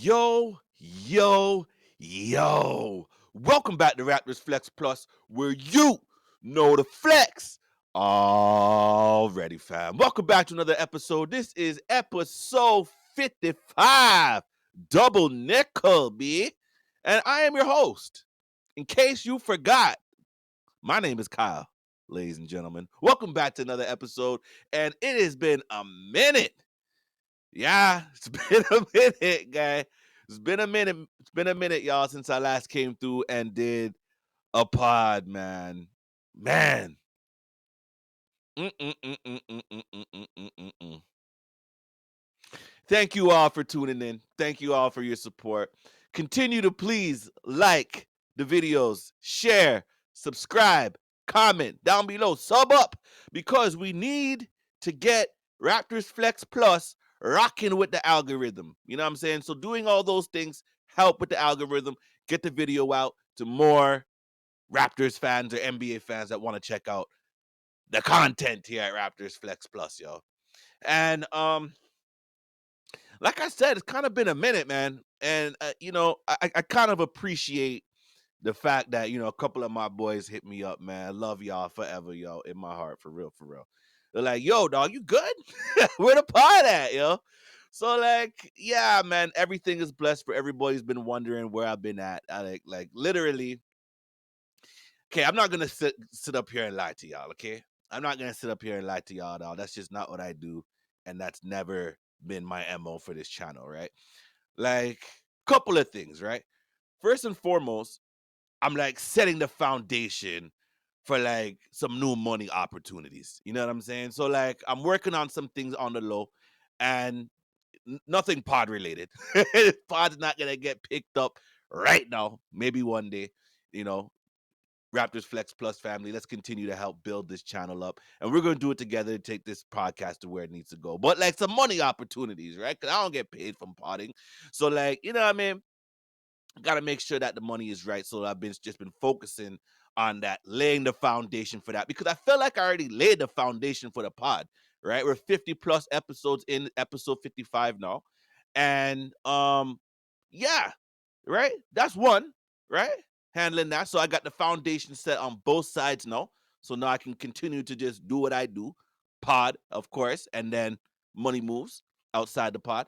Yo, yo, yo. Welcome back to Raptors Flex Plus, where you know the flex already, fam. Welcome back to another episode. This is episode 55, Double Nickel, B. And I am your host. In case you forgot, my name is Kyle, ladies and gentlemen. Welcome back to another episode. And it has been a minute. Yeah, it's been a minute, guy. It's been a minute. It's been a minute, y'all, since I last came through and did a pod, man. Man. Mm-mm-mm-mm-mm-mm-mm-mm-mm. Thank you all for tuning in. Thank you all for your support. Continue to please like the videos, share, subscribe, comment down below, sub up, because we need to get Raptors Flex Plus rocking with the algorithm. You know what I'm saying? So doing all those things help with the algorithm, get the video out to more Raptors fans or NBA fans that want to check out the content here at Raptors Flex Plus, yo. And like I said, it's kind of been a minute, man. And I kind of appreciate the fact that a couple of my boys hit me up, man. I love y'all forever, yo, in my heart, for real, for real. They're like, "Yo, dog, you good? Where the pod at, yo?" So like, yeah, man, everything is blessed. For everybody's been wondering where I've been at. I like literally. Okay, I'm not gonna sit up here and lie to y'all. Okay, I'm not gonna sit up here and lie to y'all, dog. That's just not what I do, and that's never been my mo for this channel, right? Like, couple of things, right? First and foremost, I'm like setting the foundation for like some new money opportunities. You know what I'm saying? So like I'm working on some things on the low and nothing pod related. Pod's not gonna get picked up right now. Maybe one day, you know. Raptors Flex Plus family, let's continue to help build this channel up. And we're going to do it together to take this podcast to where it needs to go. But like some money opportunities, right? Because I don't get paid from potting. So, like, you know what I mean? Got to make sure that the money is right. So I've been just been focusing on that, laying the foundation for that, because I feel like I already laid the foundation for the pod, right? We're 50 plus episodes in, episode 55 now. And yeah, right? That's one, right? Handling that. So I got the foundation set on both sides now. So now I can continue to just do what I do. Pod, of course, and then money moves outside the pod.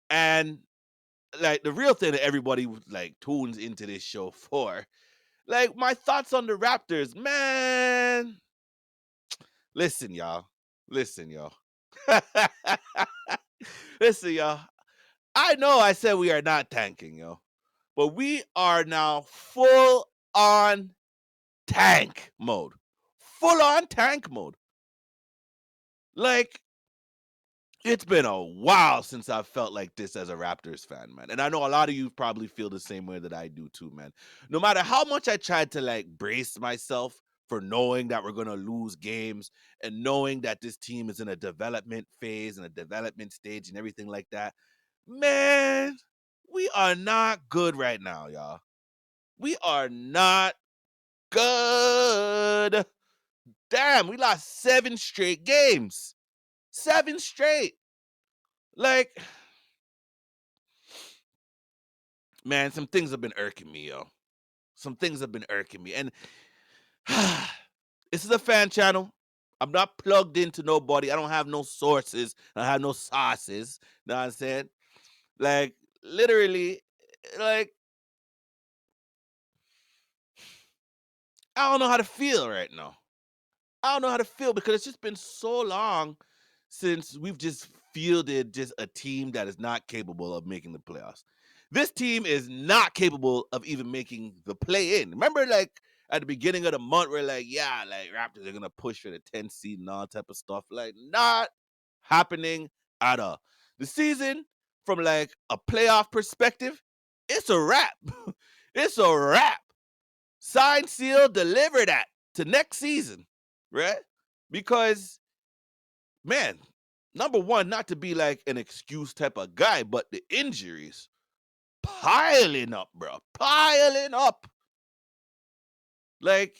And like the real thing that everybody like tunes into this show for, like my thoughts on the Raptors, man. Listen, y'all. Listen, y'all. Listen, y'all. I know I said we are not tanking, yo, but we are now full on tank mode. Full on tank mode. Like, it's been a while since I felt like this as a Raptors fan, man. And I know a lot of you probably feel the same way that I do too, man. No matter how much I tried to like brace myself for knowing that we're going to lose games and knowing that this team is in a development phase and a development stage and everything like that, man, we are not good right now, y'all. We are not good. Damn, we lost 7 straight games. 7 straight. Like, man, some things have been irking me, yo. Some things have been irking me. And this is a fan channel. I'm not plugged into nobody. I don't have no sources. I have no sauces. Know what I'm saying? Like, literally, like, I don't know how to feel right now. I don't know how to feel because it's just been so long since we've just fielded just a team that is not capable of making the playoffs. This team is not capable of even making the play in. Remember, like at the beginning of the month, we're like, yeah, like Raptors are gonna push for the 10th seed and all type of stuff. Like, not happening at all. The season, from like a playoff perspective, it's a wrap. It's a wrap. Sign, seal, deliver that to next season, right? Because, man, number one, not to be like an excuse type of guy, but the injuries piling up, bro. Piling up. Like,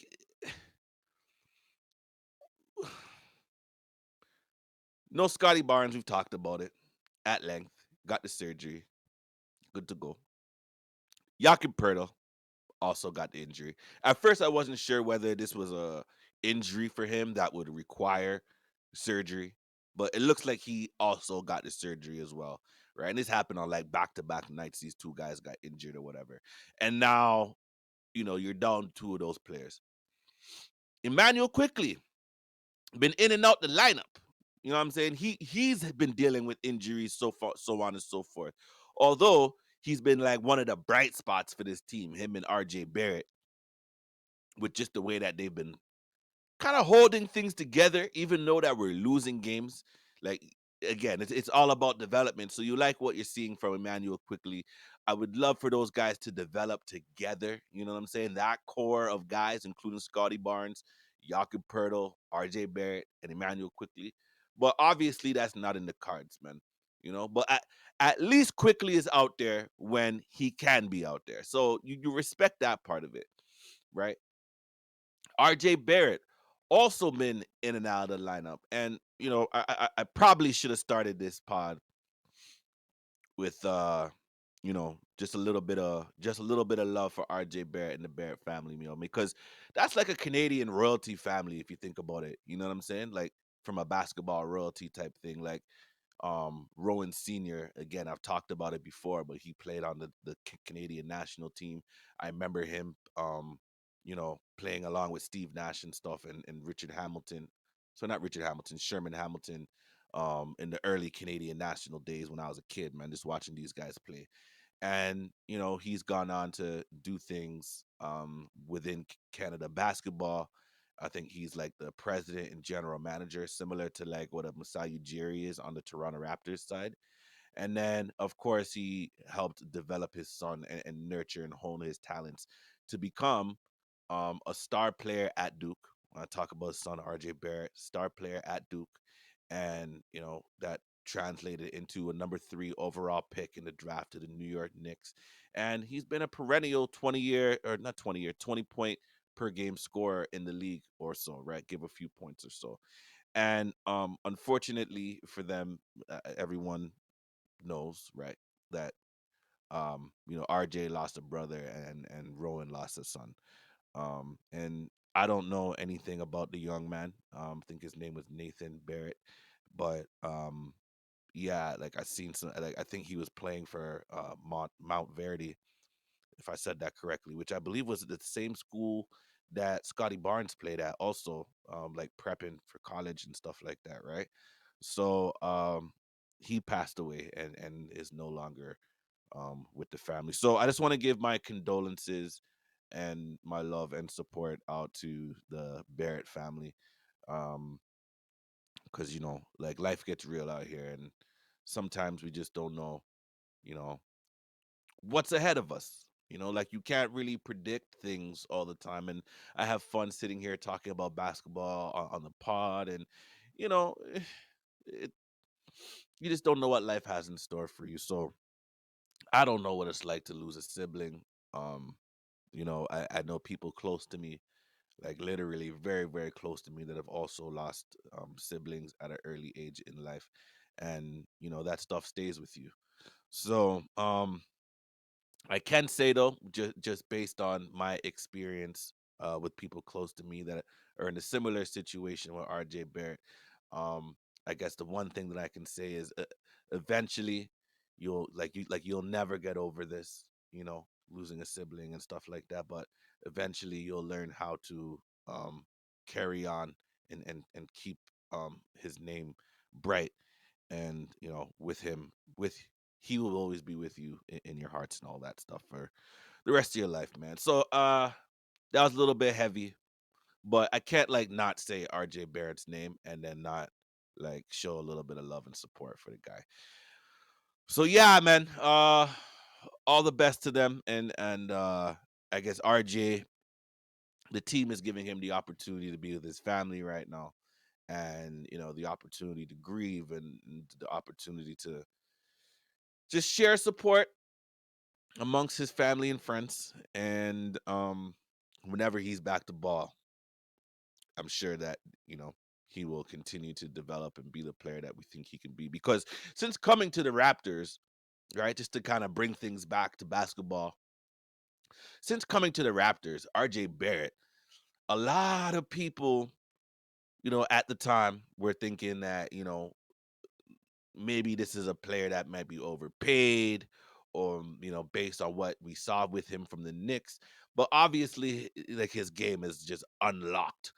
no Scotty Barnes, we've talked about it at length. Got the surgery. good to go. Jakob Pertl also got the injury. At first, I wasn't sure whether this was a injury for him that would require surgery, but it looks like he also got the surgery as well, right? And this happened on like back-to-back nights. These two guys got injured or whatever, and now you're down two of those players. Emmanuel quickly been in and out the lineup. You know what I'm saying? He's been dealing with injuries so far, so on and so forth. Although he's been like one of the bright spots for this team, him and RJ Barrett, with just the way that they've been kind of holding things together, even though that we're losing games. Like again, it's all about development. So you like what you're seeing from Emmanuel quickly. I would love for those guys to develop together. You know what I'm saying? That core of guys, including Scotty Barnes, Jakob Pertl, RJ Barrett, and Emmanuel quickly. But obviously, that's not in the cards, man. But at least quickly is out there when he can be out there. So you respect that part of it, right? RJ Barrett also been in and out of the lineup. And, I probably should have started this pod with just a little bit of love for RJ Barrett and the Barrett family, because that's like a Canadian royalty family if you think about it. You know what I'm saying? Like from a basketball royalty type thing. Like Rowan Senior, again, I've talked about it before, but he played on the Canadian national team. I remember him playing along with Steve Nash and stuff, and Richard Hamilton. So not Richard Hamilton, Sherman Hamilton, in the early Canadian national days when I was a kid, man, just watching these guys play. And he's gone on to do things within Canada basketball. I think he's like the president and general manager, similar to like what a Masai Ujiri is on the Toronto Raptors side. And then, of course, he helped develop his son and nurture and hone his talents to become a star player at Duke. When I talk about his son, RJ Barrett, star player at Duke. And, that translated into a number 3 overall pick in the draft to the New York Knicks. And he's been a perennial 20-year, or not 20-year, 20-point per game scorer in the league or so, right? Give a few points or so. And unfortunately for them, everyone knows, right, that RJ lost a brother and Rowan lost a son. And I don't know anything about the young man. I think his name was Nathan Barrett, but yeah, like I seen some. Like I think he was playing for Mount Verdi, if I said that correctly, which I believe was the same school that Scotty Barnes played at, also, like prepping for college and stuff like that, right? So he passed away and is no longer with the family. So I just want to give my condolences and my love and support out to the Barrett family, um, because like life gets real out here, and sometimes we just don't know, you know, what's ahead of us. Like you can't really predict things all the time. And I have fun sitting here talking about basketball on the pod, and you know, it, you just don't know what life has in store for you. So I don't know what it's like to lose a sibling. Um, I know people close to me, like literally very, very close to me, that have also lost siblings at an early age in life. And, that stuff stays with you. So, I can say though, just based on my experience with people close to me that are in a similar situation with RJ Barrett, um, I guess the one thing that I can say is eventually you'll never get over this, losing a sibling and stuff like that. But eventually you'll learn how to carry on and keep his name bright, and with him, with he will always be with you in your hearts and all that stuff for the rest of your life, man. So that was a little bit heavy, but I can't like not say RJ Barrett's name and then not like show a little bit of love and support for the guy. So yeah, man, all the best to them. And I guess RJ, the team is giving him the opportunity to be with his family right now, and the opportunity to grieve, and the opportunity to just share support amongst his family and friends. And whenever he's back to ball, I'm sure that he will continue to develop and be the player that we think he can be. Because since coming to the Raptors, right? Just to kind of bring things back to basketball. Since coming to the Raptors, RJ Barrett, a lot of people, at the time were thinking that, maybe this is a player that might be overpaid or, based on what we saw with him from the Knicks. But obviously, like his game is just unlocked.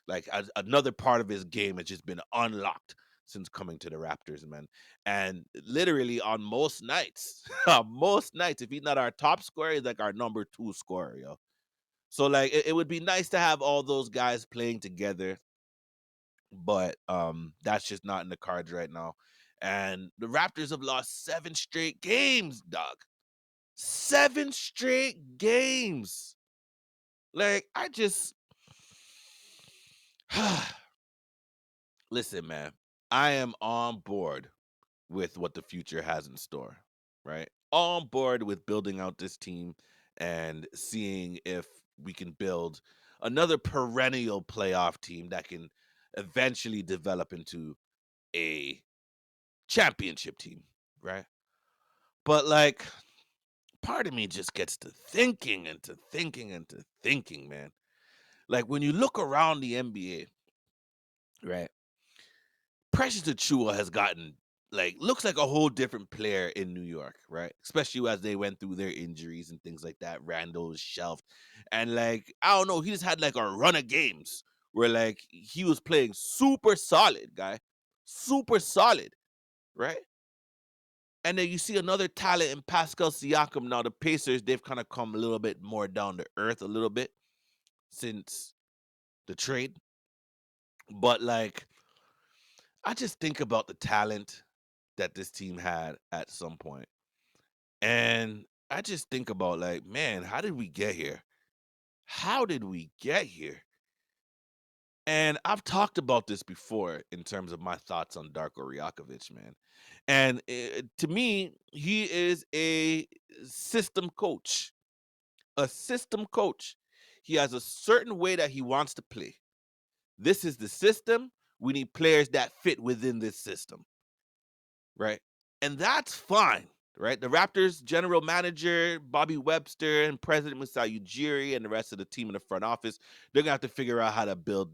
Like another part of his game has just been unlocked since coming to the Raptors, man. And literally on most nights, on most nights, if he's not our top scorer, he's like our number 2 scorer, yo. So like it would be nice to have all those guys playing together, but that's just not in the cards right now. And the Raptors have lost 7 straight games, dog. 7 straight games. Like I just listen, man. I am on board with what the future has in store, right? On board with building out this team and seeing if we can build another perennial playoff team that can eventually develop into a championship team, right? But like part of me just gets to thinking and to thinking and to thinking, man. Like when you look around the NBA, right? Precious Achua has gotten like looks like a whole different player in New York, right? Especially as they went through their injuries and things like that. Randall was shelved, and like I don't know, he just had like a run of games where like he was playing super solid, guy, super solid, right? And then you see another talent in Pascal Siakam. Now the Pacers, they've kind of come a little bit more down to earth a little bit since the trade, but like I just think about the talent that this team had at some point. And I just think about like, man, how did we get here? How did we get here? And I've talked about this before in terms of my thoughts on Darko Rijakovic, man. And to me, he is a system coach. A system coach. He has a certain way that he wants to play. This is the system. We need players that fit within this system, right? And that's fine, right? The Raptors general manager, Bobby Webster, and President Masai Ujiri, and the rest of the team in the front office, they're going to have to figure out how to build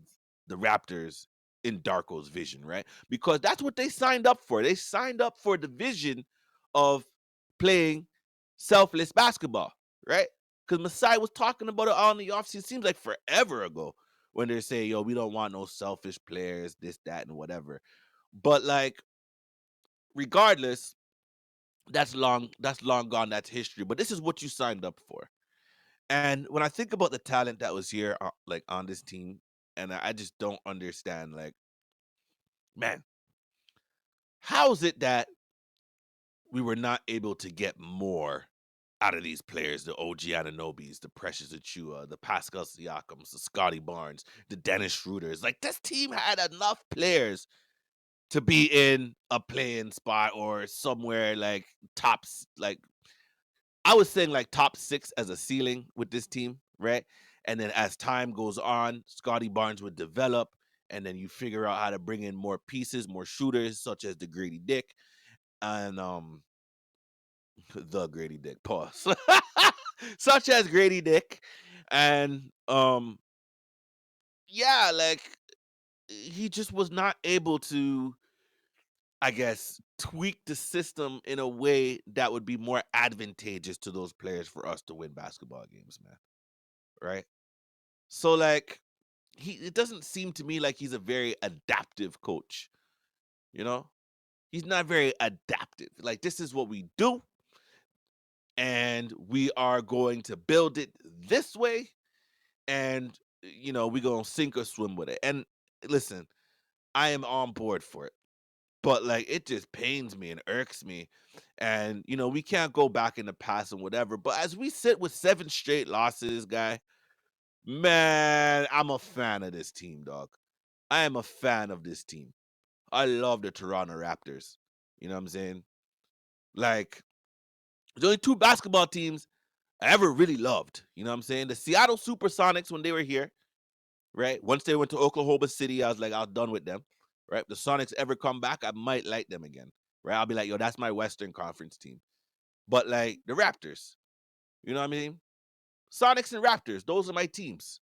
the Raptors in Darko's vision, right? Because that's what they signed up for. They signed up for the vision of playing selfless basketball, right? Because Masai was talking about it all in the offseason. It seems like forever ago when they're saying, yo, we don't want no selfish players, this, that, and whatever. But like, regardless, that's long gone, that's history. But this is what you signed up for. And when I think about the talent that was here like on this team, and I just don't understand, like, man, how is it that we were not able to get more out of these players, the OG Ananobis, the Precious Achua, the Pascal Siakams, the Scotty Barnes, the Dennis Schroeders? Like, this team had enough players to be in a playing spot or somewhere like tops, like I was saying like top 6 as a ceiling with this team, right? And then as time goes on, Scotty Barnes would develop, and then you figure out how to bring in more pieces, more shooters, such as the Grady Dick and the Grady Dick pause, such as Grady Dick, and yeah, like he just was not able to, I guess, tweak the system in a way that would be more advantageous to those players for us to win basketball games, man. Right? So like it doesn't seem to me like he's a very adaptive coach, you know? He's not very adaptive. Like this is what we do and we are going to build it this way and we're going to sink or swim with it. And listen, I am on board for it. But like it just pains me and irks me. And we can't go back in the past and whatever. But as we sit with 7 straight losses, guy, man, I'm a fan of this team, dog. I am a fan of this team. I love the Toronto Raptors. You know what I'm saying? Like, there's only 2 basketball teams I ever really loved. You know what I'm saying? The Seattle Supersonics when they were here, right? Once they went to Oklahoma City, I was like, I was done with them. Right? If the Sonics ever come back, I might like them again. Right? I'll be like, yo, that's my Western Conference team. but like the Raptors. You know what I mean? Sonics and Raptors, those are my teams.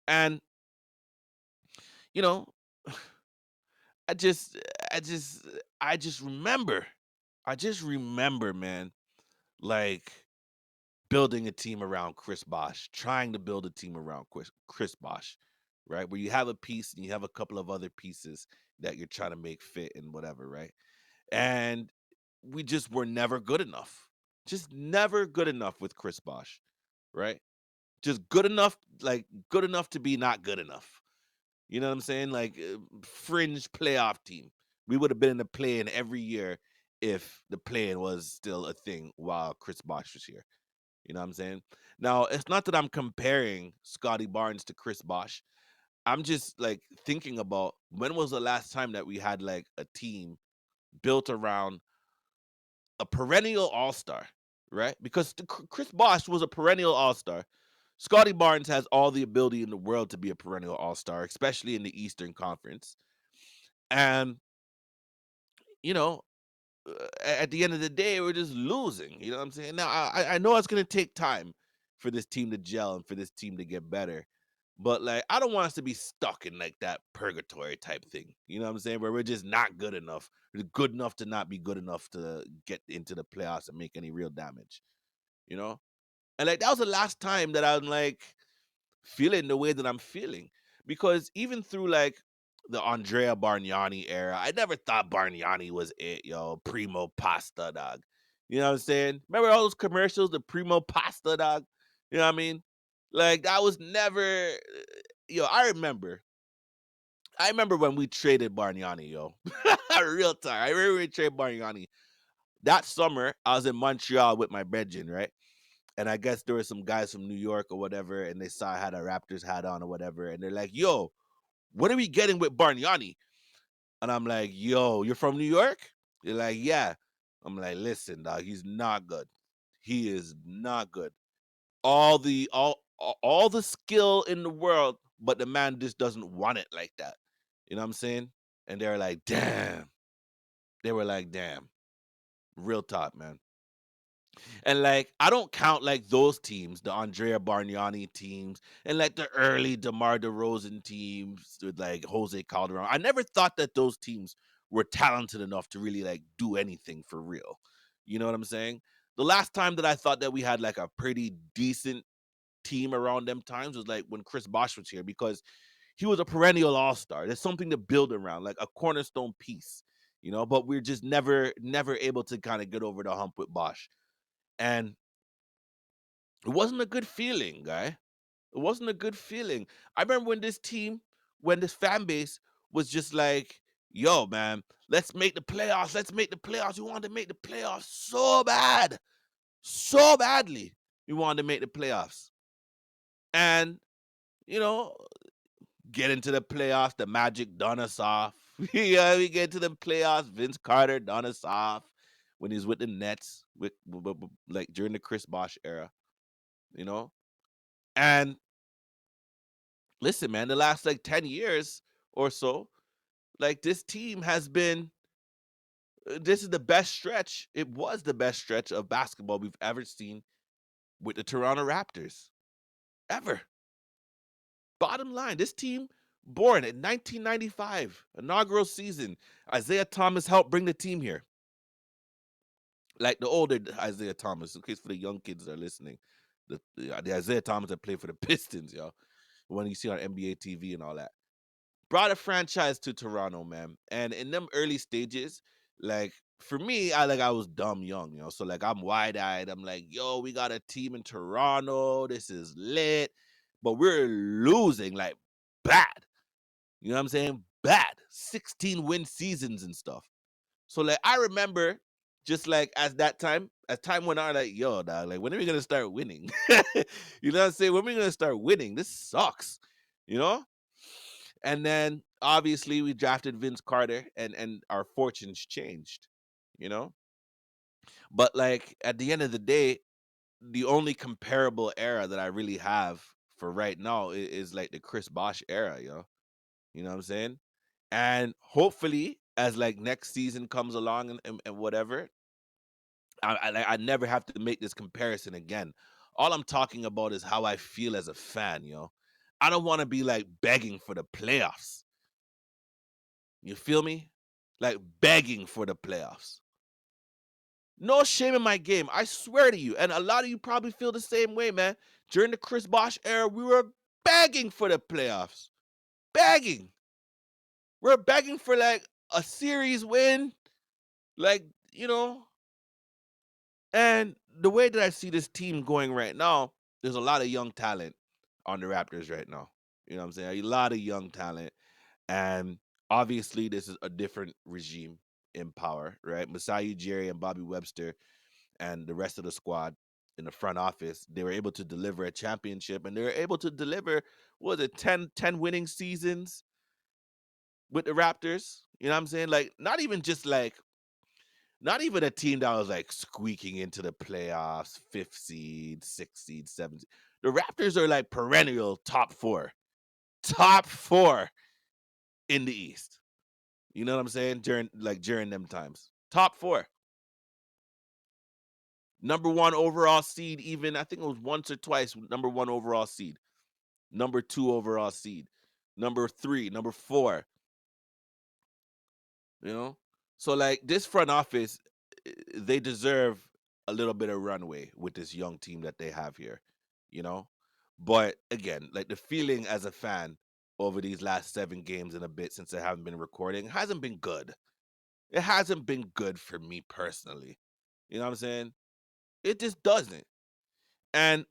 And you know, I just I just I just remember. I just remember, man, like building a team around Chris Bosh, trying to build a team around Chris Bosh, right? Where you have a piece and you have a couple of other pieces that you're trying to make fit and whatever, right? And we just were never good enough. Just never good enough with Chris Bosh, right? Just good enough, like good enough to be not good enough. You know what I'm saying? Like fringe playoff team. We would have been in the play-in every year if the play-in was still a thing while Chris Bosh was here. You know what I'm saying? Now, it's not that I'm comparing Scotty Barnes to Chris Bosh. I'm just like thinking about when was the last time that we had like a team built around a perennial all-star, right? Because Chris Bosh was a perennial all-star. Scotty Barnes has all the ability in the world to be a perennial all-star, especially in the Eastern Conference. And you know, at the end of the day, we're just losing. You know what I'm saying? Now, I know it's gonna take time for this team to gel and for this team to get better, but like, I don't want us to be stuck in like that purgatory type thing. You know what I'm saying? Where we're just not good enough. We're good enough to not be good enough to get into the playoffs and make any real damage. You know? And like that was the last time that I'm like feeling the way that I'm feeling. Because even through like the Andrea Bargnani era, I never thought Bargnani was it, yo. Primo pasta, dog. You know what I'm saying? Remember all those commercials, the Primo pasta, dog? You know what I mean? Like that was never yo, I remember. I remember when we traded Bargnani, yo. Real time. I remember we traded Bargnani. That summer, I was in Montreal with my brethren, right? And I guess there were some guys from New York or whatever, and they saw I had a Raptors hat on or whatever, and they're like, "Yo, what are we getting with Bargnani?" And I'm like, "Yo, you're from New York?" They're like, "Yeah." I'm like, "Listen, dog, he's not good. He is not good. All the skill in the world, but the man just doesn't want it like that." You know what I'm saying? And they're like, "Damn." They were like, "Damn." Real talk, man. And like I don't count like those teams, the Andrea Bargnani teams, and like the early DeMar DeRozan teams with like Jose Calderon. I never thought that those teams were talented enough to really like do anything for real. You know what I'm saying? The last time that I thought that we had like a pretty decent team around them times was like when Chris Bosh was here because he was a perennial all-star. There's something to build around, like a cornerstone piece, you know, but we're just never able to kind of get over the hump with Bosh. And it wasn't a good feeling, guy. It wasn't a good feeling. I remember when this fan base was just like, yo, man, let's make the playoffs. Let's make the playoffs. We wanted to make the playoffs so bad. So badly. We wanted to make the playoffs. And, you know, get into the playoffs. The Magic done us off. Yeah, we get to the playoffs. Vince Carter done us off when he's with the Nets, like during the Chris Bosh era, you know? And listen, man, the last like 10 years or so, like this team has been this is the best stretch. It was the best stretch of basketball we've ever seen with the Toronto Raptors. Ever. Bottom line, this team born in 1995, inaugural season. Isaiah Thomas helped bring the team here. Like the older Isaiah Thomas, in case for the young kids that are listening. The Isaiah Thomas that played for the Pistons, yo. When you see on NBA TV and all that. Brought a franchise to Toronto, man. And in them early stages, like for me, I was dumb young, you know. So like I'm wide-eyed. I'm like, yo, we got a team in Toronto. This is lit. But we're losing like bad. You know what I'm saying? Bad. 16 win seasons and stuff. So like I remember just like as time went on, like, yo, dog, like when are we gonna start winning? You know what I'm saying? When are we gonna start winning? This sucks. You know? And then obviously we drafted Vince Carter and our fortunes changed, you know? But like at the end of the day, the only comparable era that I really have for right now is like the Chris Bosh era, yo. You know what I'm saying? And hopefully as like next season comes along and whatever, I never have to make this comparison again. All I'm talking about is how I feel as a fan, yo. I don't want to be like begging for the playoffs. You feel me? Like begging for the playoffs. No shame in my game. I swear to you. And a lot of you probably feel the same way, man. During the Chris Bosh era, we were begging for the playoffs. Begging. We're begging for like a series win. Like, you know, and the way that I see this team going right now, there's a lot of young talent on the Raptors right now. You know what I'm saying? A lot of young talent. And obviously, this is a different regime in power, right? Masai Ujiri and Bobby Webster and the rest of the squad in the front office, they were able to deliver a championship, and they were able to deliver, what was it, 10 winning seasons with the Raptors. You know what I'm saying? Like, not even a team that was like squeaking into the playoffs, fifth seed, sixth seed, seventh seed. The Raptors are like perennial top four in the East. You know what I'm saying? During them times, top four, number one overall seed. Even I think it was once or twice number one overall seed, number two overall seed, number three, number four. You know, so like this front office, they deserve a little bit of runway with this young team that they have here, you know. But again, like the feeling as a fan over these last 7 games and a bit since I haven't been recording hasn't been good. It hasn't been good for me personally. You know what I'm saying? It just doesn't. And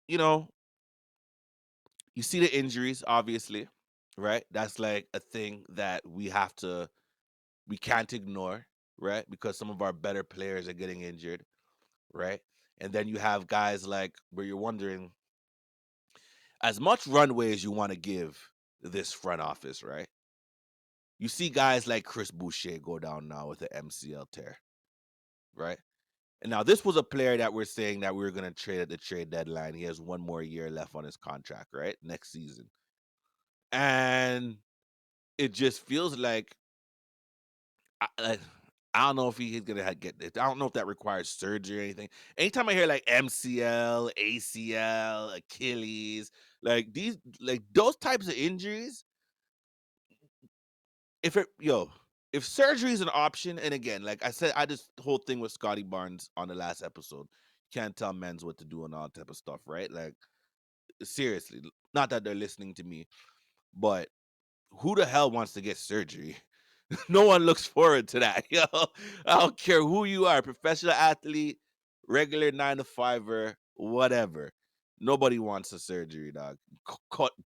you know, you see the injuries, obviously, right? That's like a thing that we can't ignore, right? Because some of our better players are getting injured, right? And then you have guys like where you're wondering, as much runway as you want to give this front office, right? You see guys like Chris Boucher go down now with the MCL tear, right? And now this was a player that we're saying that we were going to trade at the trade deadline. He has 1 more year left on his contract, right? Next season. And it just feels like I, I don't know if he's gonna get this. I don't know if that requires surgery or anything. Anytime I hear like MCL, ACL, Achilles, like those types of injuries, if surgery is an option, and again, like I said, I just whole thing with Scotty Barnes on the last episode, can't tell men's what to do and all type of stuff, right? Like seriously, not that they're listening to me, but who the hell wants to get surgery? No one looks forward to that. Yo, I don't care who you are, professional athlete, regular 9 to 5er, whatever. Nobody wants a surgery, dog.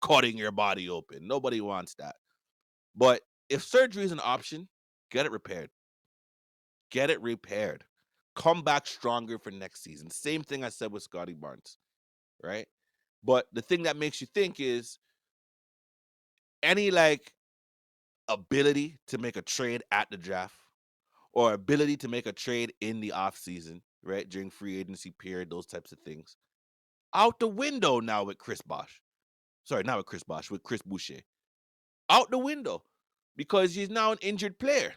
Cutting your body open. Nobody wants that. But if surgery is an option, get it repaired. Get it repaired. Come back stronger for next season. Same thing I said with Scotty Barnes, right? But the thing that makes you think is any like ability to make a trade at the draft or ability to make a trade in the off season, right? During free agency period, those types of things. Out the window now with Chris Bosh. Sorry, not with Chris Bosh, with Chris Boucher. Out the window because he's now an injured player.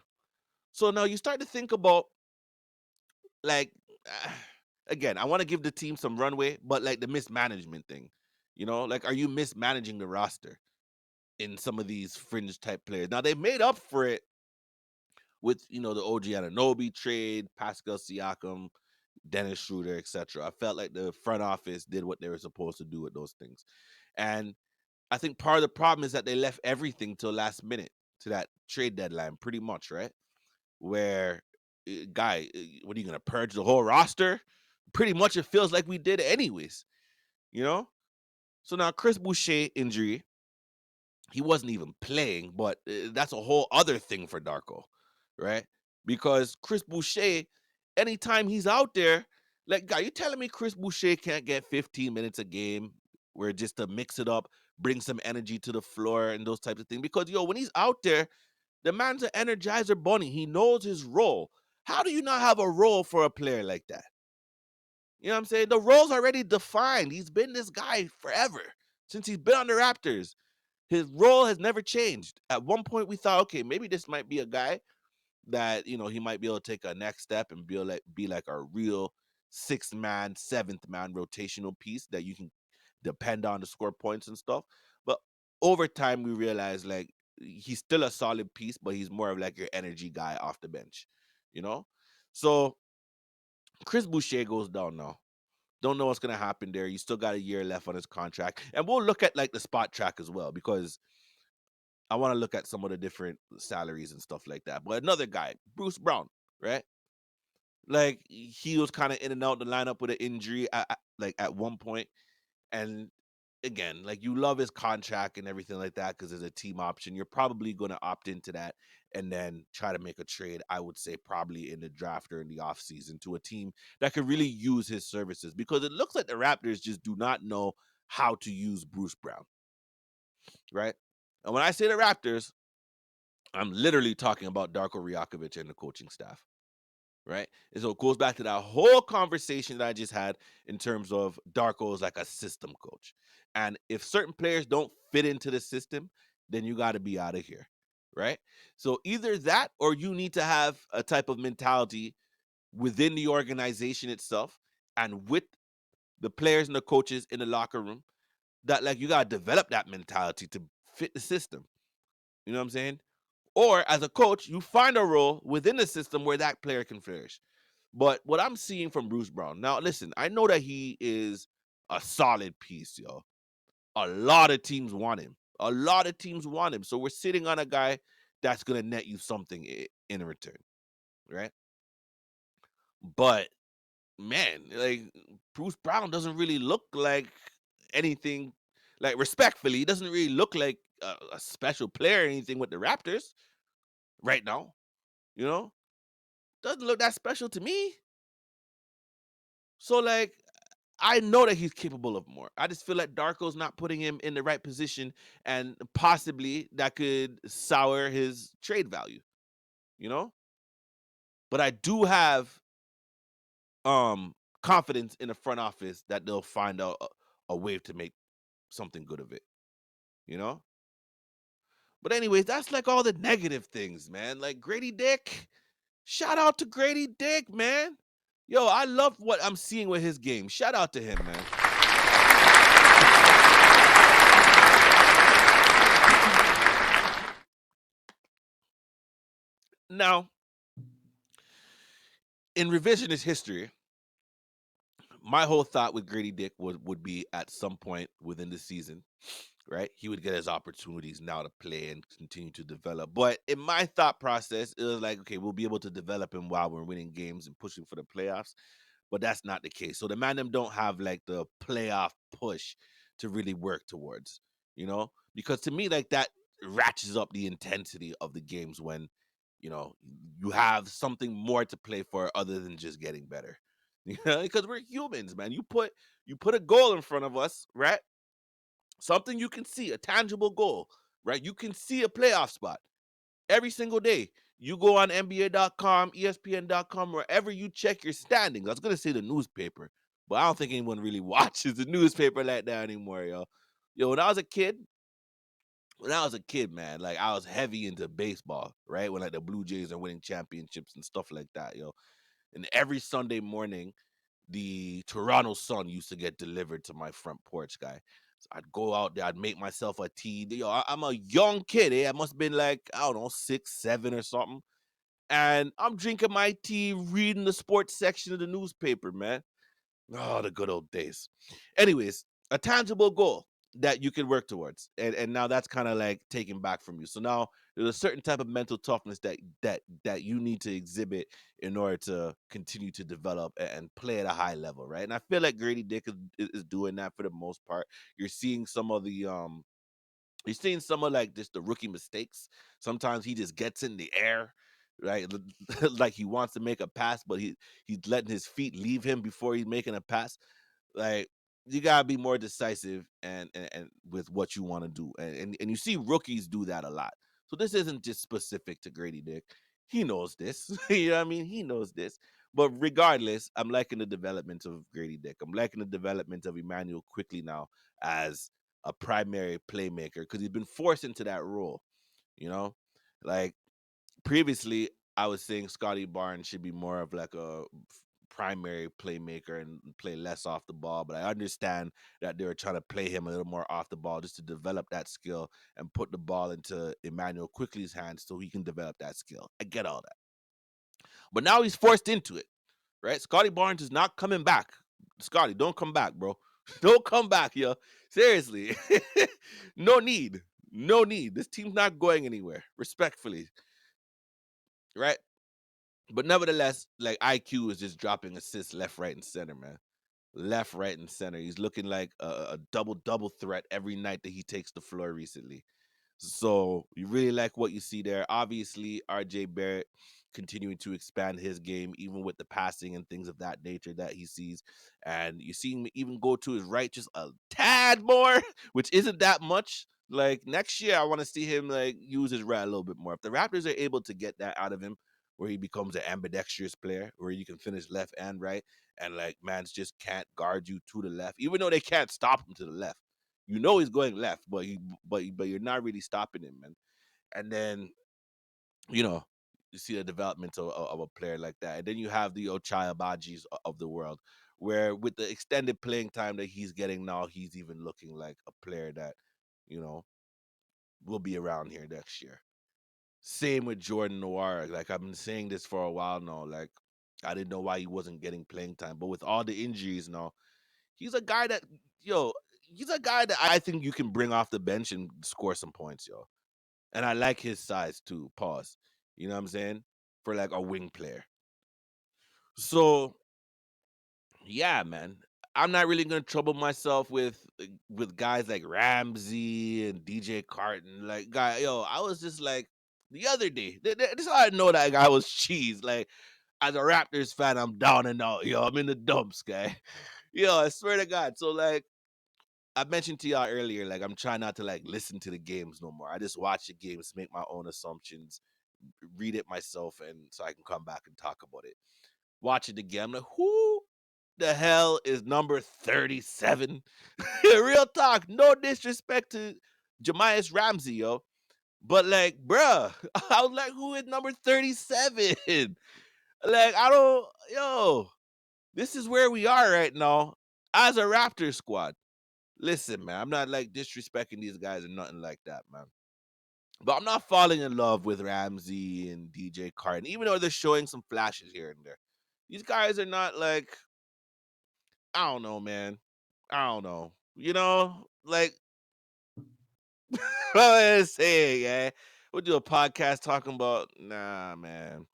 So now you start to think about like again, I want to give the team some runway, but like the mismanagement thing. You know, like are you mismanaging the roster in some of these fringe type players? Now they made up for it with the OG Anunoby trade, Pascal Siakam, Dennis Schroeder, etc. I felt like the front office did what they were supposed to do with those things. And I think part of the problem is that they left everything till last minute to that trade deadline, pretty much, right? Where, what are you going to purge the whole roster? Pretty much it feels like we did anyways, you know? So now Chris Boucher injury, he wasn't even playing, but that's a whole other thing for Darko, right? Because Chris Boucher, anytime he's out there, like, guy, you telling me Chris Boucher can't get 15 minutes a game where just to mix it up, bring some energy to the floor and those types of things? Because, when he's out there, the man's an energizer bunny. He knows his role. How do you not have a role for a player like that? You know what I'm saying? The role's already defined. He's been this guy forever since he's been on the Raptors. His role has never changed. At one point, we thought, okay, maybe this might be a guy that he might be able to take a next step and be like a real sixth man, seventh man rotational piece that you can depend on to score points and stuff. But over time, we realize like he's still a solid piece, but he's more of like your energy guy off the bench, you know. So Chris Boucher goes down now. Don't know what's gonna happen there. You still got a year left on his contract, and we'll look at like the spot track as well because I want to look at some of the different salaries and stuff like that. But another guy, Bruce Brown, right? Like he was kind of in and out the lineup with an injury like at one point, and again, like you love his contract and everything like that because it's a team option. You're probably going to opt into that and then try to make a trade. I would say probably in the draft or in the offseason to a team that could really use his services because it looks like the Raptors just do not know how to use Bruce Brown, right? And when I say the Raptors, I'm literally talking about Darko Rijakovic and the coaching staff, right? And so it goes back to that whole conversation that I just had in terms of Darko is like a system coach. And if certain players don't fit into the system, then you got to be out of here, right? So either that or you need to have a type of mentality within the organization itself and with the players and the coaches in the locker room that like you got to develop that mentality to fit the system. You know what I'm saying? Or as a coach, you find a role within the system where that player can flourish. But what I'm seeing from Bruce Brown, now listen, I know that he is a solid piece, yo. A lot of teams want him. A lot of teams want him. So we're sitting on a guy that's gonna net you something in return, right? But man, like Bruce Brown doesn't really look like anything. Like respectfully, he doesn't really look like a special player or anything with the Raptors right now. You know, doesn't look that special to me. So like I know that he's capable of more. I just feel like Darko's not putting him in the right position and possibly that could sour his trade value, you know? But I do have um confidence in the front office that they'll find out a way to make something good of it, you know? But anyways, that's like all the negative things, man. Like Grady Dick, shout out to Grady Dick, man. Yo, I love what I'm seeing with his game. Shout out to him, man. Now, in revisionist history, my whole thought with Grady Dick would be at some point within the season, right? He would get his opportunities now to play and continue to develop. But in my thought process, it was like, okay, we'll be able to develop him while we're winning games and pushing for the playoffs. But that's not the case. So the man them don't have like the playoff push to really work towards, because to me, like that ratchets up the intensity of the games when, you know, you have something more to play for other than just getting better. Because we're humans, man. You put a goal in front of us, right? Something you can see, a tangible goal, right? You can see a playoff spot every single day. You go on NBA.com, ESPN.com, wherever you check your standings. I was gonna say the newspaper, but I don't think anyone really watches the newspaper like that anymore, yo. Yo, when I was a kid, man, like I was heavy into baseball, right? When like the Blue Jays are winning championships and stuff like that, yo. And every Sunday morning, the Toronto Sun used to get delivered to my front porch, guy. So I'd go out there, I'd make myself a tea. Yo, I'm a young kid, eh? I must have been like, I don't know, 6, 7 or something. And I'm drinking my tea, reading the sports section of the newspaper, man. Oh, the good old days. Anyways, a tangible goal that you can work towards. And now that's kind of like taken back from you. So now there's a certain type of mental toughness that you need to exhibit in order to continue to develop and play at a high level, right? And I feel like Grady Dick is doing that for the most part. You're seeing some of the you're seeing some of like just the rookie mistakes. Sometimes he just gets in the air, right? Like he wants to make a pass, but he's letting his feet leave him before he's making a pass. Like you gotta be more decisive and with what you want to do, and you see rookies do that a lot. So this isn't just specific to Grady Dick. He knows this. You know what I mean? He knows this. But regardless, I'm liking the development of Grady Dick. I'm liking the development of Emmanuel quickly now as a primary playmaker because he's been forced into that role. You know, like previously I was saying Scotty Barnes should be more of like a primary playmaker and play less off the ball. But I understand that they were trying to play him a little more off the ball just to develop that skill and put the ball into Emmanuel Quickly's hands so he can develop that skill. I get all that. But now he's forced into it, right? Scotty Barnes is not coming back. Scotty, don't come back, bro. Don't come back, yo. Seriously. No need. No need. This team's not going anywhere, respectfully, right? But nevertheless, like IQ is just dropping assists left, right, and center, man. Left, right, and center. He's looking like a double threat every night that he takes the floor recently. So you really like what you see there. Obviously, RJ Barrett continuing to expand his game, even with the passing and things of that nature that he sees. And you see him even go to his right just a tad more, which isn't that much. Like next year, I want to see him like use his right a little bit more. If the Raptors are able to get that out of him, where he becomes an ambidextrous player, where you can finish left and right, and like mans just can't guard you to the left, even though they can't stop him to the left. You know he's going left, but you're not really stopping him, man. And then you know you see the development of a player like that, and then you have the Ochai Abajis of the world, where with the extended playing time that he's getting now, he's even looking like a player that you know will be around here next year. Same with Jordan Noir. Like I've been saying this for a while now. Like I didn't know why he wasn't getting playing time, but with all the injuries now, he's a guy that yo, he's a guy that I think you can bring off the bench and score some points, yo. And I like his size too. Pause. You know what I'm saying? For like a wing player. So yeah, man. I'm not really gonna trouble myself with guys like Ramsey and DJ Carton. Like guy, yo, I was just like the other day. This is how I know that guy was cheese. Like as a Raptors fan, I'm down and out. Yo, I'm in the dumps, guy. Yo, I swear to God. So like I mentioned to y'all earlier, like I'm trying not to like listen to the games no more. I just watch the games, make my own assumptions, read it myself, and so I can come back and talk about it. Watch it again. I'm like, who the hell is number 37? Real talk. No disrespect to Jemias Ramsey, yo. But like, bruh, I was like, who is number 37? Like, I don't, yo, this is where we are right now as a Raptors squad. Listen, man, I'm not like disrespecting these guys or nothing like that, man. But I'm not falling in love with Ramsey and DJ Carton, even though they're showing some flashes here and there. These guys are not like, I don't know, man. I don't know. You know, like what I'm saying, yeah. We'll do a podcast talking about nah, man.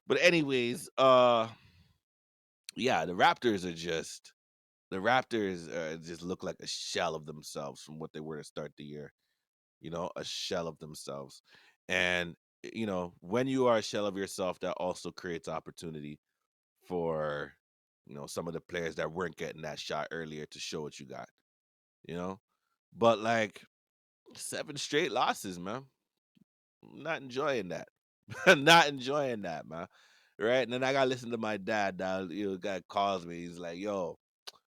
But anyways, yeah, the Raptors just look like a shell of themselves from what they were to start the year. A shell of themselves. And, when you are a shell of yourself, that also creates opportunity for, some of the players that weren't getting that shot earlier to show what you got, you know? But like 7 straight losses, man. Not enjoying that. Not enjoying that, man. Right. And then I gotta listen to my dad. Guy calls me. He's like, yo,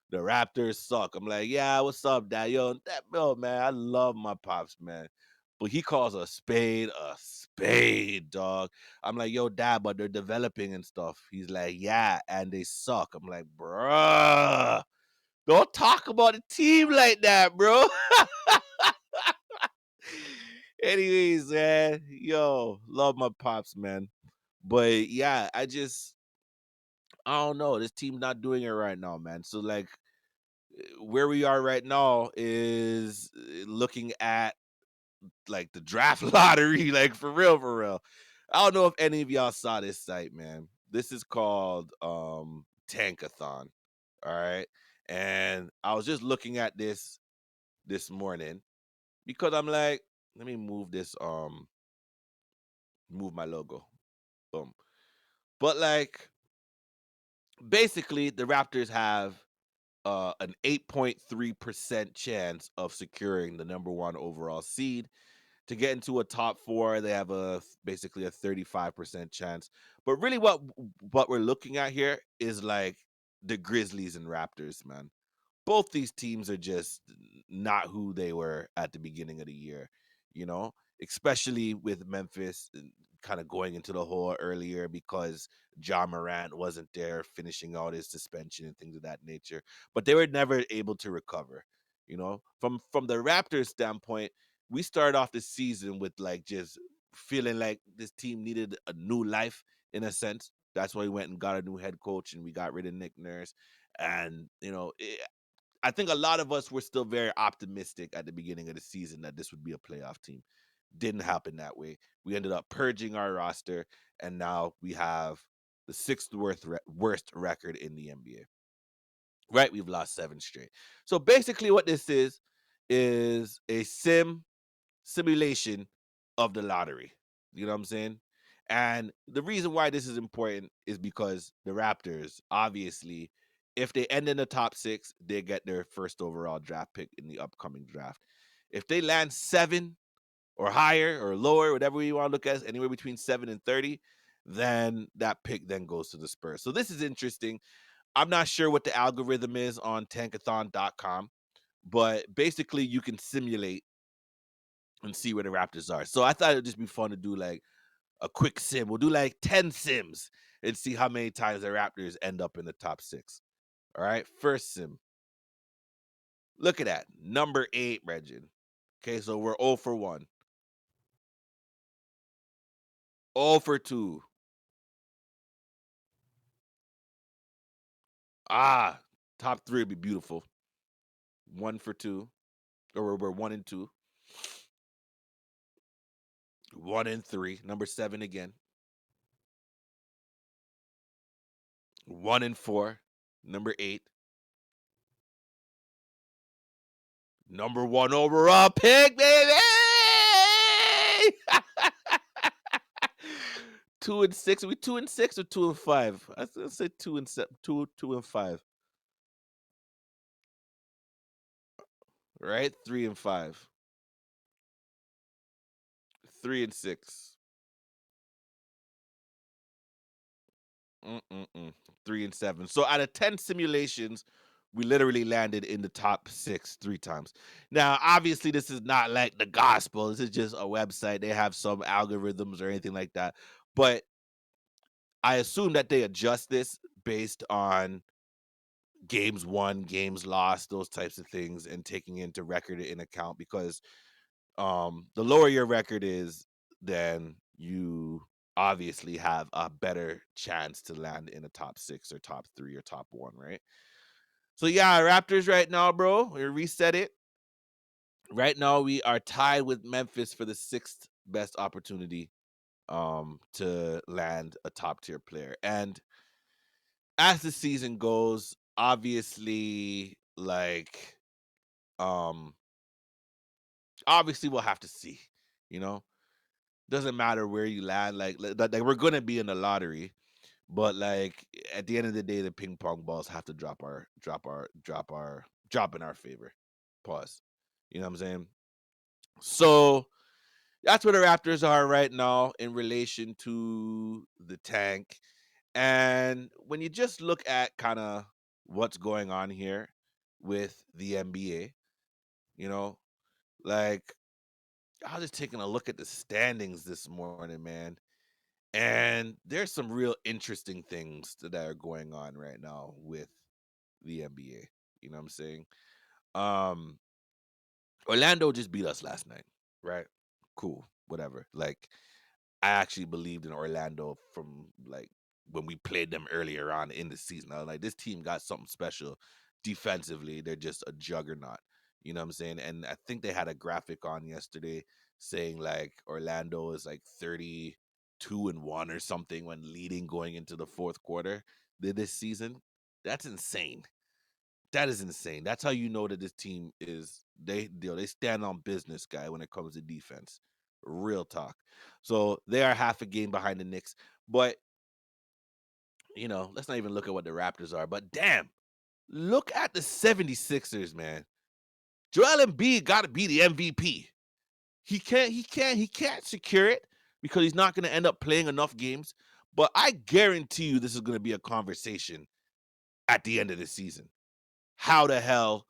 the Raptors suck. I'm like, yeah, what's up, Dad? Yo, man, I love my pops, man. But he calls a spade, dog. I'm like, yo, Dad, but they're developing and stuff. He's like, yeah, and they suck. I'm like, bruh, don't talk about a team like that, bro. Anyways, man, yo, love my pops, man. But yeah, I don't know. This team's not doing it right now, man. So like where we are right now is looking at like the draft lottery, like for real, for real. I don't know if any of y'all saw this site, man. This is called Tankathon. All right. And I was just looking at this morning because I'm like, let me move my logo. Boom. But like basically the Raptors have an 8.3% chance of securing the number one overall seed. To get into a top four, they have basically a 35% chance. But really what we're looking at here is like the Grizzlies and Raptors, man. Both these teams are just not who they were at the beginning of the year, especially with Memphis kind of going into the hole earlier because John Morant wasn't there finishing out his suspension and things of that nature. But they were never able to recover. From the Raptors standpoint, we started off the season with like just feeling like this team needed a new life in a sense. That's why we went and got a new head coach and we got rid of Nick Nurse. And I think a lot of us were still very optimistic at the beginning of the season that this would be a playoff team. Didn't happen that way. We ended up purging our roster, and now we have the sixth worst record in the NBA. Right? We've lost 7 straight. So basically, what this is a simulation of the lottery. You know what I'm saying? And the reason why this is important is because the Raptors, obviously, if they end in the top 6, they get their first overall draft pick in the upcoming draft. If they land 7 or higher or lower, whatever you want to look at, anywhere between 7 and 30, then that pick then goes to the Spurs. So this is interesting. I'm not sure what the algorithm is on tankathon.com, but basically you can simulate and see where the Raptors are. So I thought it'd just be fun to do like a quick sim. We'll do like 10 sims and see how many times the Raptors end up in the top 6. All right, first sim. Look at that. Number 8, Regin. Okay, so we're 0 for 1. 0 for 2. Top 3 would be beautiful. 1 for 2. Or we're 1 and 2. 1 and 3. Number 7 again. 1 and 4. Number 8. Number 1 overall pick, baby. 2 and 6. Are we 2 and 6 or 2 and 5? I say 2 and 7. 2 and 5. Right? 3 and 5. 3 and 6. Mm-mm-mm. 3 and 7. So out of 10 simulations, we literally landed in the top 6 3 times. Now, obviously, this is not like the gospel. This is just a website. They have some algorithms or anything like that. But I assume that they adjust this based on games won, games lost, those types of things, and taking into record in account because the lower your record is, then you obviously have a better chance to land in a top 6 or top 3 or top 1, right? So yeah, Raptors right now, bro. We reset it. Right now, we are tied with Memphis for the 6th best opportunity to land a top tier player. And as the season goes, obviously, like um obviously we'll have to see, you know. Doesn't matter where you land, like we're gonna be in the lottery, but like at the end of the day, the ping pong balls have to drop in our favor. Pause. You know what I'm saying? So that's where the Raptors are right now in relation to the tank. And when you just look at kind of what's going on here with the NBA, you know, like I was just taking a look at the standings this morning, man. And there's some real interesting things that are going on right now with the NBA. You know what I'm saying? Um Orlando just beat us last night, right? Cool, whatever. Like I actually believed in Orlando from like when we played them earlier on in the season. I was like, this team got something special defensively. They're just a juggernaut. You know what I'm saying? And I think they had a graphic on yesterday saying like Orlando is like 32-1 or something when leading going into the fourth quarter this season. That's insane. That is insane. That's how you know that this team is they stand on business, guy, when it comes to defense. Real talk. So they are half a game behind the Knicks. But let's not even look at what the Raptors are. But damn, look at the 76ers, man. Joel Embiid gotta be the MVP. He can't secure it because he's not gonna end up playing enough games. But I guarantee you this is gonna be a conversation at the end of the season. How the hell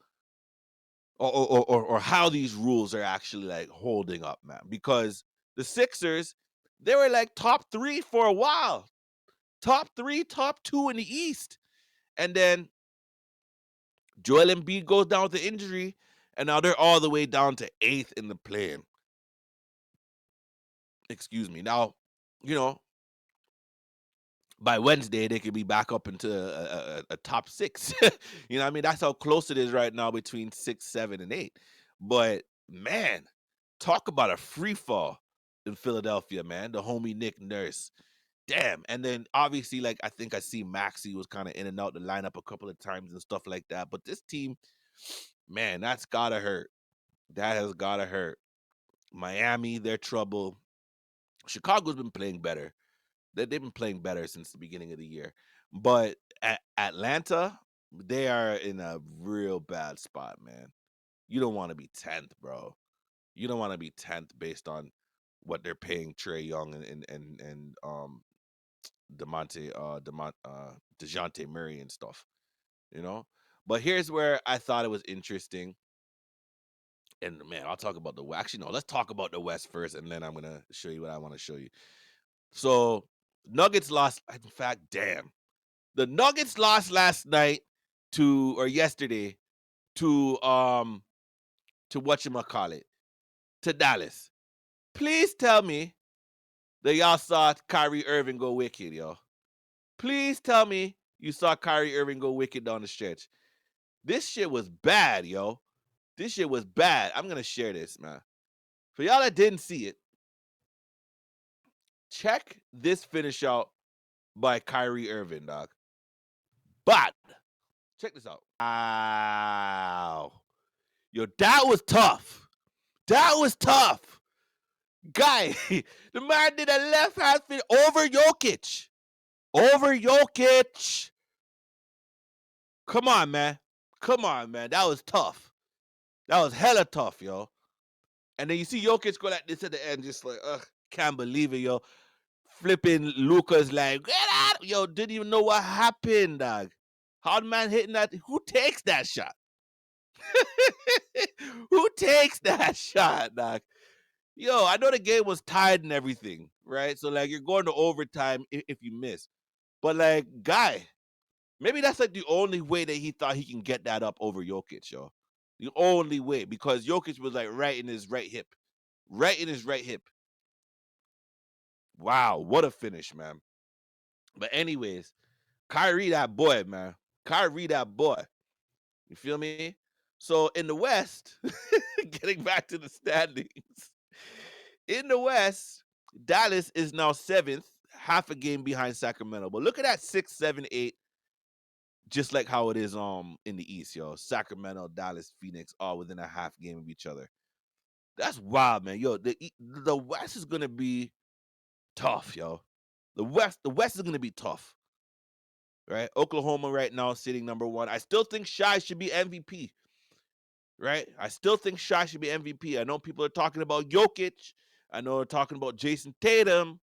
or how these rules are actually like holding up, man. Because the Sixers, They were like top 3 for a while. Top 3, top 2 in the East. And then Joel Embiid goes down with the injury, and now they're all the way down to 8th in the play-in. Excuse me. Now, you know, by Wednesday, they could be back up into a top 6. You know what I mean? That's how close it is right now between 6, 7, and 8. But, man, talk about a free fall in Philadelphia, man. The homie Nick Nurse. Damn. And then, obviously, like, I think I see Maxey was kind of in and out the lineup a couple of times and stuff like that. But this team, man, that's got to hurt. That has got to hurt. Miami, they're trouble. Chicago's been playing better. They've been playing better since the beginning of the year. But Atlanta, they are in a real bad spot, man. You don't want to be 10th, bro. You don't want to be 10th based on what they're paying Trae Young and DeJounte Murray and stuff, you know? But here's where I thought it was interesting. And man, I'll talk about the West. Actually, no, let's talk about the West first, and then I'm gonna show you what I want to show you. So Nuggets lost. In fact, damn, the Nuggets lost last night yesterday to whatchamacallit, to Dallas. Please tell me that y'all saw Kyrie Irving go wicked, yo. Please tell me you saw Kyrie Irving go wicked down the stretch. This shit was bad, yo. This shit was bad. I'm gonna share this, man. For y'all that didn't see it, check this finish out by Kyrie Irving, dog. But check this out. Wow. Yo, that was tough. That was tough. Guy, the man did a left hand spin over Jokic. Over Jokic. Come on, man. Come on, man. That was tough. That was hella tough, yo. And then you see Jokic go like this at the end, just like, ugh, can't believe it, yo. Flipping Luka's like, get out. Yo, didn't even know what happened, dog. How the man hitting that? Who takes that shot? Who takes that shot, dog? Yo, I know the game was tied and everything, right? So, like, you're going to overtime if you miss. But, like, guy, maybe that's, like, the only way that he thought he can get that up over Jokic, yo. The only way. Because Jokic was, like, right in his right hip. Right in his right hip. Wow, what a finish, man. But anyways, Kyrie, that boy, man. Kyrie, that boy. You feel me? So in the West, getting back to the standings, in the West, Dallas is now 7th, half a game behind Sacramento. But look at that 6, 7, 8, just like how it is in the East, yo. Sacramento, Dallas, Phoenix, all within a half game of each other. That's wild, man. Yo, the West is gonna be tough, yo. The West is gonna be tough. Right? Oklahoma right now sitting number 1. I still think Shai should be MVP. Right? I still think Shai should be MVP. I know people are talking about Jokic. I know they're talking about Jason Tatum,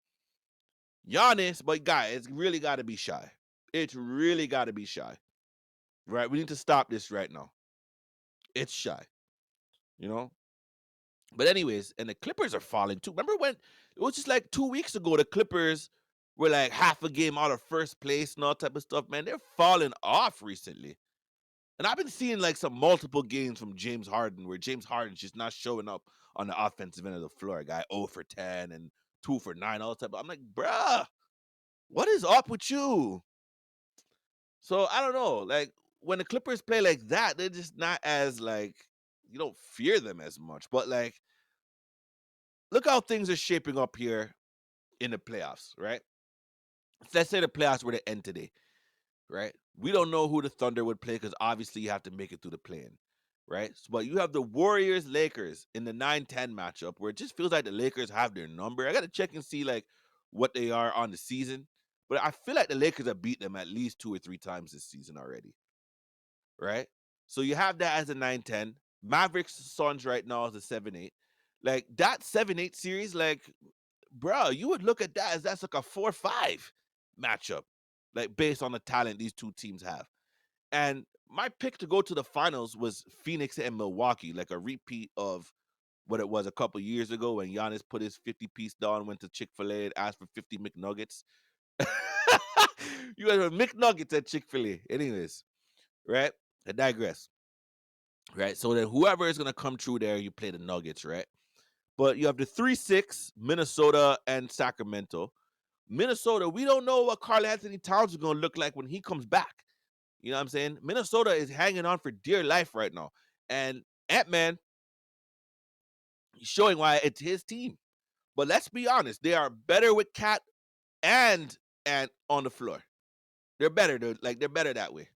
Giannis, but guys, it's really got to be Shai. It's really got to be Shai. Right? We need to stop this right now. It's Shai. You know? But anyways, and the Clippers are falling too. Remember when it was just like 2 weeks ago, the Clippers were like half a game out of first place and all type of stuff, man. They're falling off recently. And I've been seeing like some multiple games from James Harden where James Harden's just not showing up on the offensive end of the floor. Guy 0 for 10 and 2 for 9, all the time. I'm like, bruh, what is up with you? So I don't know. Like when the Clippers play like that, they're just not as like, you don't fear them as much. But like, look how things are shaping up here in the playoffs, right? Let's say the playoffs were to end today, right? We don't know who the Thunder would play because obviously you have to make it through the play-in, right? But you have the Warriors-Lakers in the 9-10 matchup where it just feels like the Lakers have their number. I got to check and see like what they are on the season, but I feel like the Lakers have beat them at least 2 or 3 times this season already, right? So you have that as a 9-10. Mavericks Suns right now is a 7-8. Like that 7-8 series, like, bro, you would look at that as that's like a 4-5 matchup, like based on the talent these two teams have. And my pick to go to the finals was Phoenix and Milwaukee, like a repeat of what it was a couple years ago when Giannis put his 50-piece down, went to Chick-fil-A and asked for 50 McNuggets. You guys were McNuggets at Chick-fil-A. Anyways, right? I digress. Right? So then whoever is going to come through there, you play the Nuggets, right? But you have the 3-6, Minnesota and Sacramento. Minnesota, we don't know what Karl Anthony Towns is going to look like when he comes back. You know what I'm saying? Minnesota is hanging on for dear life right now. And Ant-Man, he's showing why it's his team. But let's be honest, they are better with Cat and Ant on the floor. They're better. They're better that way.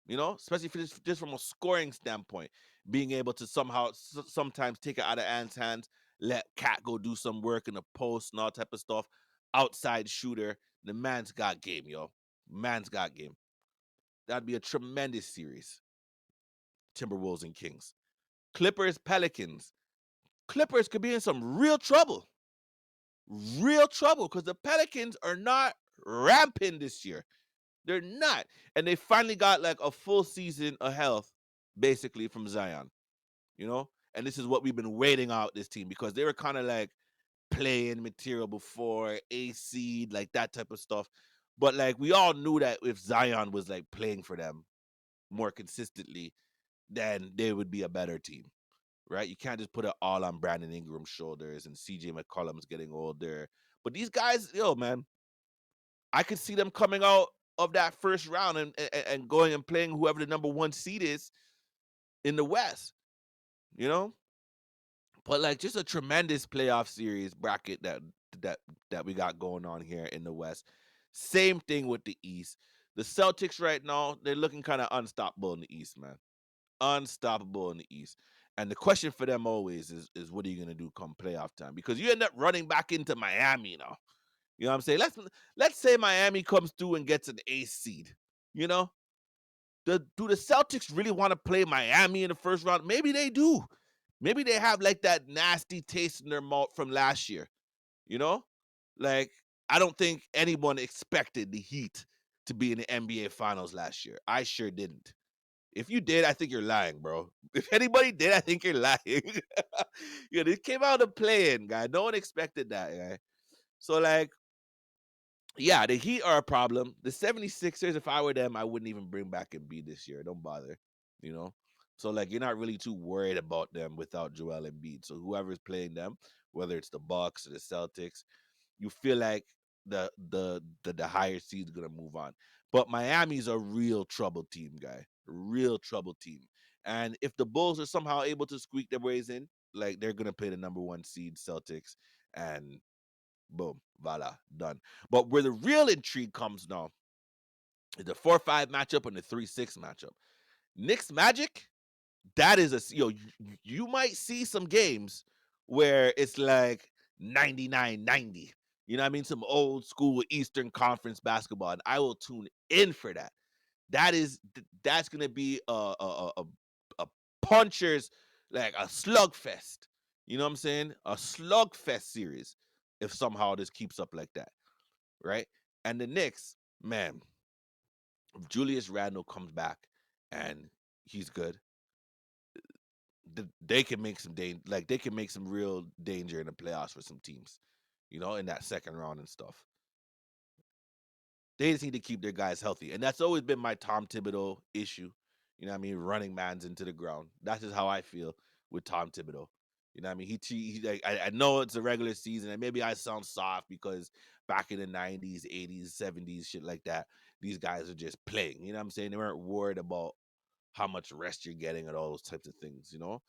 You know, especially for just from a scoring standpoint, being able to sometimes take it out of Ant's hands, let Cat go do some work in the post and all type of stuff. Outside shooter, the man's got game, yo. Man's got game. That'd be a tremendous series. Timberwolves and Kings. Clippers, Pelicans. Clippers could be in some real trouble. Real trouble because the Pelicans are not ramping this year. They're not. And they finally got like a full season of health, basically, from Zion. You know? And this is what we've been waiting out this team because they were kind of like playing material before, A seed, like that type of stuff. But like we all knew that if Zion was like playing for them more consistently, then they would be a better team. Right? You can't just put it all on Brandon Ingram's shoulders and CJ McCollum's getting older. But these guys, yo, man, I could see them coming out of that first round and going and playing whoever the number one seed is in the West, you know? But like just a tremendous playoff series bracket that that we got going on here in the West. Same thing with the East. The Celtics right now, they're looking kind of unstoppable in the East, man. Unstoppable in the East. And the question for them always is what are you gonna do come playoff time? Because you end up running back into Miami now. You know what I'm saying? Let's say Miami comes through and gets an ace seed. You know, do the Celtics really want to play Miami in the first round? Maybe they do. Maybe they have like that nasty taste in their mouth from last year. You know, like I don't think anyone expected the Heat to be in the NBA Finals last year. I sure didn't. If you did, I think you're lying, bro. If anybody did, I think you're lying. Yeah, they came out of playing, guy. No one expected that, guy. So like yeah, the Heat are a problem. The 76ers, if I were them, I wouldn't even bring back Embiid this year. Don't bother, you know? So, like, you're not really too worried about them without Joel Embiid. So, whoever's playing them, whether it's the Bucks or the Celtics, you feel like the higher seed's going to move on. But Miami's a real trouble team, guy. Real trouble team. And if the Bulls are somehow able to squeak their ways in, like, they're going to play the number one seed Celtics and boom, voila, done. But where the real intrigue comes now is the 4-5 matchup and the 3-6 matchup. Knicks Magic, that is you might see some games where it's like 99-90. You know what I mean? Some old school Eastern Conference basketball, and I will tune in for that. That's gonna be a puncher's like a slugfest. You know what I'm saying? A slugfest series if somehow this keeps up like that, right? And the Knicks, man, if Julius Randle comes back and he's good, they can make some like they can make some real danger in the playoffs for some teams, you know, in that second round and stuff. They just need to keep their guys healthy. And that's always been my Tom Thibodeau issue. You know what I mean? Running man's into the ground. That's just how I feel with Tom Thibodeau. You know what I mean? He like I know it's a regular season and maybe I sound soft because back in the 90s, 80s, 70s, shit like that, these guys are just playing. You know what I'm saying? They weren't worried about how much rest you're getting and all those types of things, you know?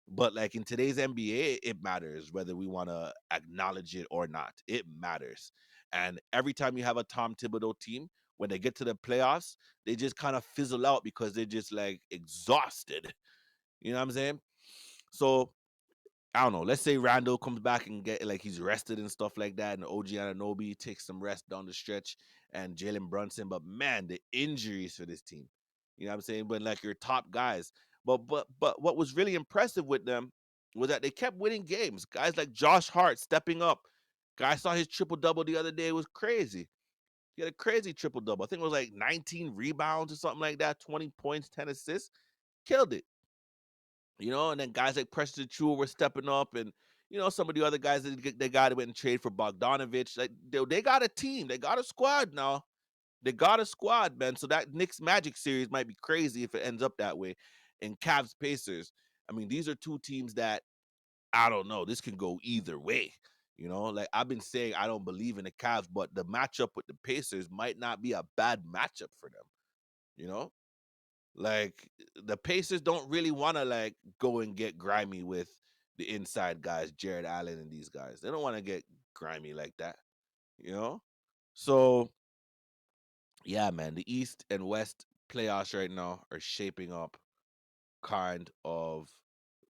But like in today's NBA, it matters whether we want to acknowledge it or not. It matters. And every time you have a Tom Thibodeau team, when they get to the playoffs, they just kind of fizzle out because they're just like exhausted. You know what I'm saying? So I don't know. Let's say Randall comes back and get like he's rested and stuff like that, and OG Anunoby takes some rest down the stretch, and Jalen Brunson. But man, the injuries for this team. You know what I'm saying? But like your top guys. But what was really impressive with them was that they kept winning games. Guys like Josh Hart stepping up. Guy saw his triple double the other day. It was crazy. He had a crazy triple double. I think it was like 19 rebounds or something like that, 20 points, 10 assists. Killed it. And then guys like Preston Chua were stepping up, and some of the other guys that they got to went and trade for Bogdanovich. Like they got a team, they got a squad now. They got a squad, man. So that Knicks Magic series might be crazy if it ends up that way. And Cavs Pacers, I mean, these are two teams that I don't know. This can go either way. Like I've been saying, I don't believe in the Cavs, but the matchup with the Pacers might not be a bad matchup for them. You know, like the Pacers don't really want to like go and get grimy with the inside guys, Jared Allen and these guys. They don't want to get grimy like that. You know, so yeah, man, the East and West playoffs right now are shaping up kind of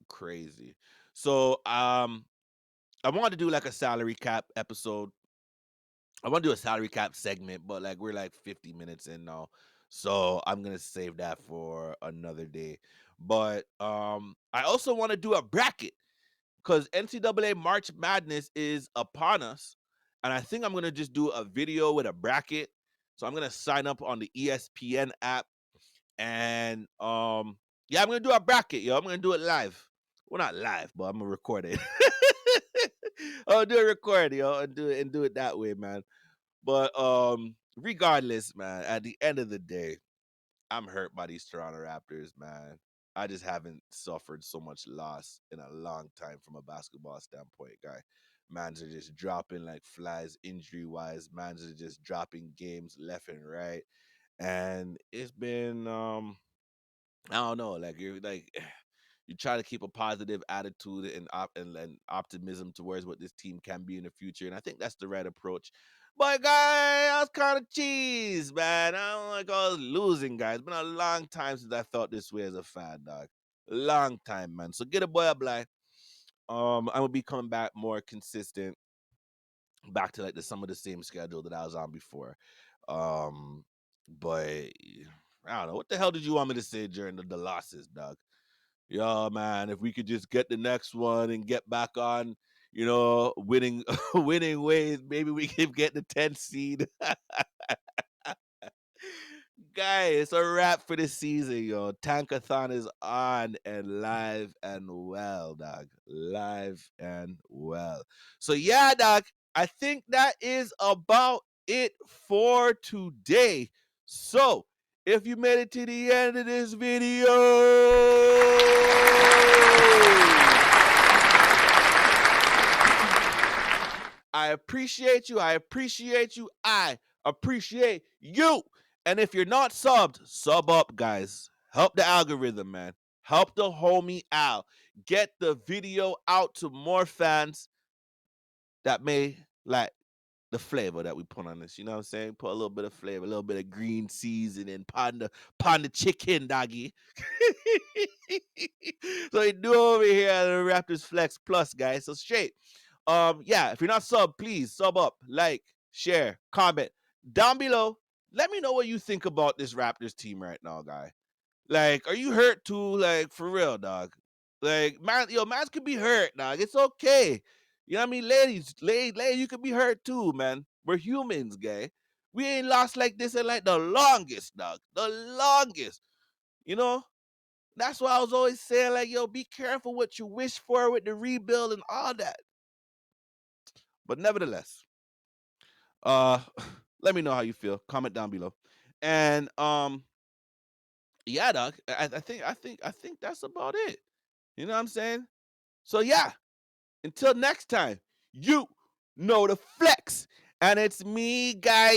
crazy. So I wanted to do like a salary cap episode. I want to do a salary cap segment, but like we're like 50 minutes in now. So I'm gonna save that for another day. But I also want to do a bracket because NCAA March Madness is upon us. And I think I'm gonna just do a video with a bracket. So I'm gonna sign up on the ESPN app and yeah, I'm gonna do a bracket, yo. I'm gonna do it live. Well, not live, but I'm gonna record it. I'll do a record, yo, and do it that way, man. But regardless, man, at the end of the day, I'm hurt by these Toronto Raptors, man. I just haven't suffered so much loss in a long time from a basketball standpoint, guy. Mans are just dropping like flies injury wise. Mans are just dropping games left and right. And it's been I don't know, like you're like you try to keep a positive attitude and optimism towards what this team can be in the future, and I think that's the right approach. But guy, I was kind of cheese, man. I don't like all losing, guys. It's been a long time since I felt this way as a fan, dog. Long time, man. So get a boy a blind. I'm gonna be coming back more consistent, back to like some of the same schedule that I was on before. Um, but I don't know what the hell did you want me to say during the losses, dog. Yeah, man, if we could just get the next one and get back on, winning winning ways, maybe we can get the 10th seed. Guy, it's a wrap for the season, yo. Tankathon is on and live and well, dog. Live and well. So yeah, dog, I think that is about it for today. So if you made it to the end of this video, I appreciate you. I appreciate you. I appreciate you. And if you're not subbed, sub up, guys. Help the algorithm, man. Help the homie out. Get the video out to more fans that may like the flavor that we put on this. You know what I'm saying? Put a little bit of flavor, a little bit of green seasoning, panda chicken, doggy. So we do over here at the Raptors Flex Plus, guys. So straight. Yeah, if you're not sub, please sub up, like, share, comment down below. Let me know what you think about this Raptors team right now, guy. Like, are you hurt too? Like, for real, dog. Like, man, mans could be hurt, dog. It's okay. You know what I mean? Ladies, you could be hurt too, man. We're humans, guy. We ain't lost like this in like the longest, dog. The longest. You know? That's why I was always saying, like, yo, be careful what you wish for with the rebuild and all that. But nevertheless, uh, let me know how you feel. Comment down below. And yeah, dog. I think that's about it. You know what I'm saying? So yeah, until next time, you know the flex. And it's me, guy.